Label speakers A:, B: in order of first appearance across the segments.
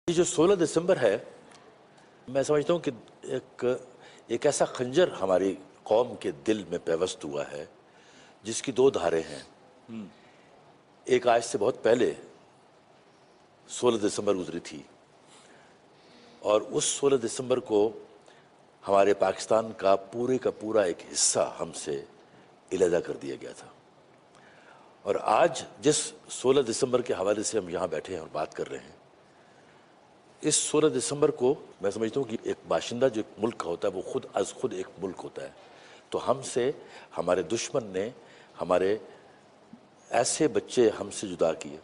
A: یہ جو 16 دسمبر ہے، میں سمجھتا ہوں کہ ایک ایسا خنجر ہماری قوم کے دل میں پیوست ہوا ہے جس کی دو دھاریں ہیں۔ ایک آج سے بہت پہلے 16 دسمبر گزری تھی، اور اس 16 دسمبر کو ہمارے پاکستان کا پورا ایک حصہ ہم سے علیحدہ کر دیا گیا تھا۔ اور آج جس 16 دسمبر کے حوالے سے ہم یہاں بیٹھے ہیں اور بات کر رہے ہیں، اس 16 دسمبر کو میں سمجھتا ہوں کہ ایک باشندہ جو ایک ملک کا ہوتا ہے وہ خود از خود ایک ملک ہوتا ہے، تو ہم سے ہمارے دشمن نے ہمارے ایسے بچے ہم سے جدا کیے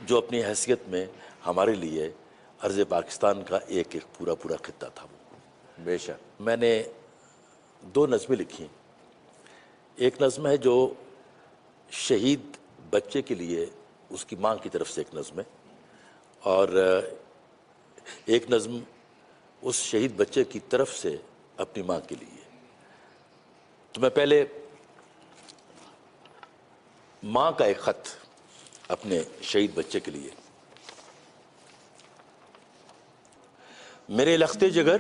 A: جو اپنی حیثیت میں ہمارے لیے ارض پاکستان کا ایک پورا خطہ تھا۔ وہ
B: بے شک
A: میں نے 2 نظمیں لکھی۔ ایک نظم ہے جو شہید بچے کے لیے اس کی ماں کی طرف سے ایک نظم ہے، اور ایک نظم اس شہید بچے کی طرف سے اپنی ماں کے لیے۔ تو میں پہلے ماں کا ایک خط اپنے شہید بچے کے لیے۔ میرے لختے جگر،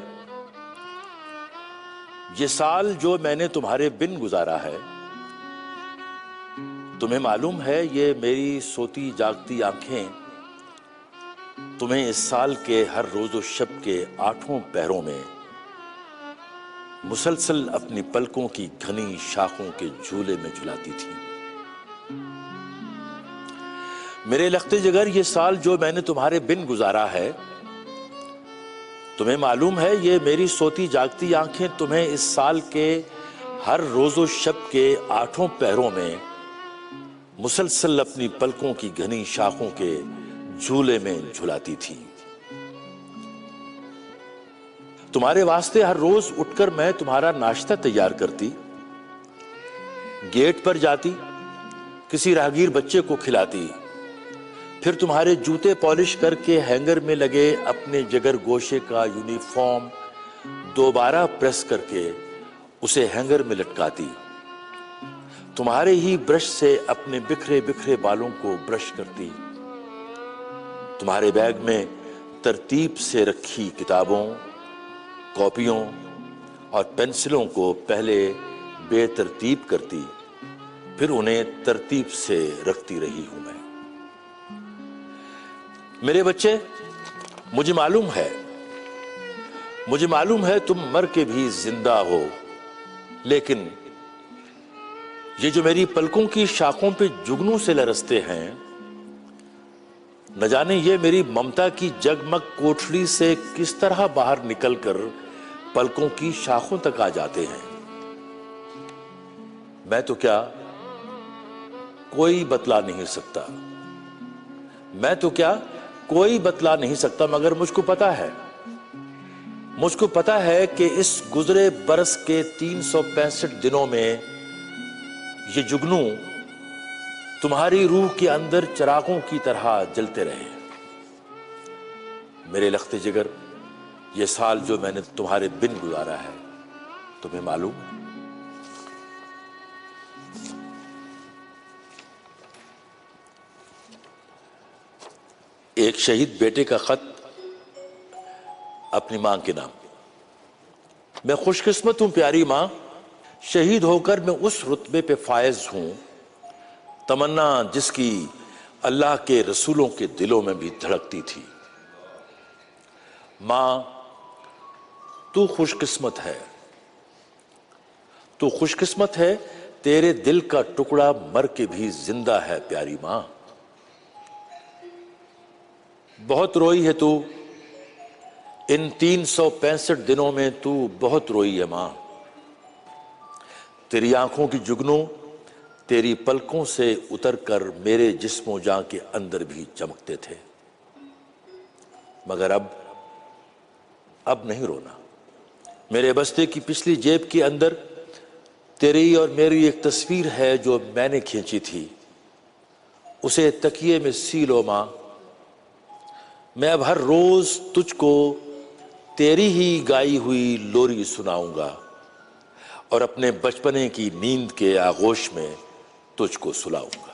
A: یہ سال جو میں نے تمہارے بن گزارا ہے، تمہیں معلوم ہے یہ میری سوتی جاگتی آنکھیں تمہیں اس سال کے ہر روز و شب کے 8 پہروں میں مسلسل اپنی پلکوں کی گھنی شاخوں کے جھولے میں جھلاتی تھی۔ میرے لختے جگر، یہ سال جو میں نے تمہارے بن گزارا ہے، تمہیں معلوم ہے یہ میری سوتی جاگتی آنکھیں تمہیں اس سال کے ہر روز و شب کے 8 پہروں میں مسلسل اپنی پلکوں کی گھنی شاخوں کے جھولے میں جھلاتی تھی۔ تمہارے واسطے ہر روز اٹھ کر میں تمہارا ناشتہ تیار کرتی، گیٹ پر جاتی، کسی راہگیر بچے کو کھلاتی، پھر تمہارے جوتے پالش کر کے ہینگر میں لگے اپنے جگر گوشے کا یونیفارم دوبارہ پریس کر کے اسے ہینگر میں لٹکاتی، تمہارے ہی برش سے اپنے بکھرے بالوں کو برش کرتی، تمہارے بیگ میں ترتیب سے رکھی کتابوں، کاپیوں اور پینسلوں کو پہلے بے ترتیب کرتی، پھر انہیں ترتیب سے رکھتی رہی ہوں میں۔ میرے بچے، مجھے معلوم ہے تم مر کے بھی زندہ ہو، لیکن یہ جو میری پلکوں کی شاخوں پہ جگنوں سے لرزتے ہیں، نہ جانے یہ میری ممتا کی جگمگ کوٹھڑی سے کس طرح باہر نکل کر پلکوں کی شاخوں تک آ جاتے ہیں۔ میں تو کیا کوئی بتلا نہیں سکتا، مگر مجھ کو پتا ہے کہ اس گزرے برس کے 365 دنوں میں یہ جگنوں تمہاری روح کے اندر چراغوں کی طرح جلتے رہے۔ میرے لختے جگر، یہ سال جو میں نے تمہارے بن گزارا ہے، تمہیں معلوم ہے۔ ایک شہید بیٹے کا خط اپنی ماں کے نام۔ میں خوش قسمت ہوں پیاری ماں، شہید ہو کر میں اس رتبے پہ فائز ہوں، تمنا جس کی اللہ کے رسولوں کے دلوں میں بھی دھڑکتی تھی۔ ماں، تو خوش قسمت ہے، تیرے دل کا ٹکڑا مر کے بھی زندہ ہے پیاری ماں۔ بہت روئی ہے تو ان 365 دنوں میں، تو بہت روئی ہے ماں۔ تیری آنکھوں کی جگنوں تیری پلکوں سے اتر کر میرے جسم و جاں کے اندر بھی چمکتے تھے، مگر اب نہیں رونا۔ میرے بستے کی پچھلی جیب کے اندر تیری اور میری ایک تصویر ہے جو میں نے کھینچی تھی، اسے تکیے میں سی لو ماں۔ میں اب ہر روز تجھ کو تیری ہی گائی ہوئی لوری سناؤں گا، اور اپنے بچپنے کی نیند کے آغوش میں تجھ کو سلاؤں گا۔